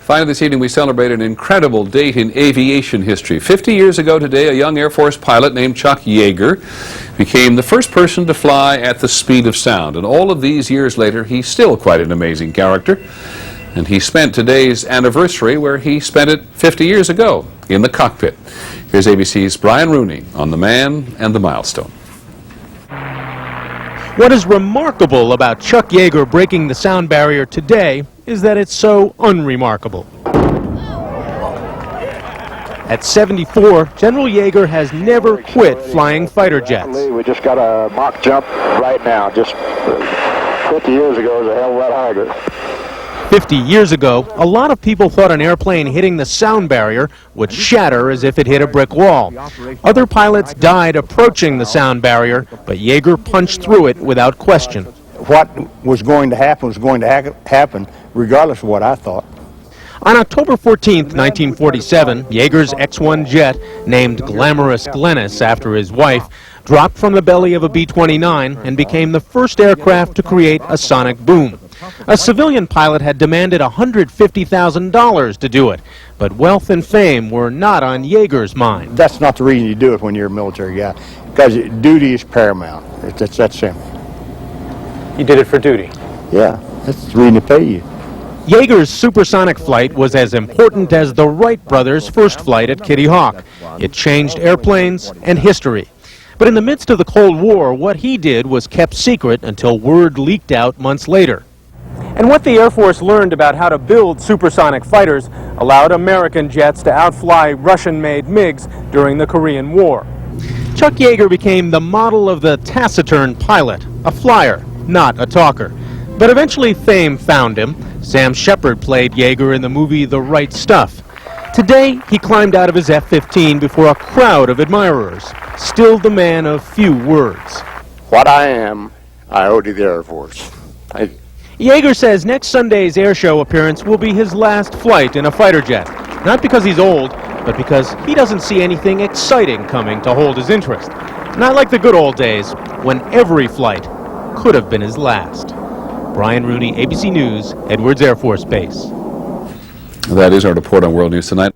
Finally, this evening we celebrate an incredible date in aviation history. 50 years ago today, a young Air Force pilot named Chuck Yeager became the first person to fly at the speed of sound. And all of these years later, he's still quite an amazing character. And he spent today's anniversary where he spent it 50 years ago, in the cockpit. Here's ABC's Brian Rooney on the man and the milestone. What is remarkable about Chuck Yeager breaking the sound barrier today is that it's so unremarkable. At 74, General Yeager has never quit flying fighter jets. We just got a mock jump right now. Just 50 years ago, it was a hell of a lot harder. 50 years ago, a lot of people thought an airplane hitting the sound barrier would shatter as if it hit a brick wall. Other pilots died approaching the sound barrier, but Yeager punched through it without question. What was going to happen was going to happen, regardless of what I thought. On October 14, 1947, Yeager's X-1 jet, named Glamorous Glennis after his wife, dropped from the belly of a B-29 and became the first aircraft to create a sonic boom. A civilian pilot had demanded $150,000 to do it, but wealth and fame were not on Yeager's mind. That's not the reason you do it when you're a military guy, because duty is paramount. It's that simple. You did it for duty? Yeah, that's the reason they pay you. Yeager's supersonic flight was as important as the Wright brothers' first flight at Kitty Hawk. It changed airplanes and history. But in the midst of the Cold War, what he did was kept secret until word leaked out months later. And what the Air Force learned about how to build supersonic fighters allowed American jets to outfly Russian-made MiGs during the Korean War. Chuck Yeager became the model of the taciturn pilot, a flyer, not a talker. But eventually fame found him. Sam Shepard played Yeager in the movie The Right Stuff. Today, he climbed out of his F-15 before a crowd of admirers, still the man of few words. What I am, I owe to the Air Force. Yeager says next Sunday's air show appearance will be his last flight in a fighter jet. Not because he's old, but because he doesn't see anything exciting coming to hold his interest. Not like the good old days, when every flight could have been his last. Brian Rooney, ABC News, Edwards Air Force Base. That is our report on World News Tonight.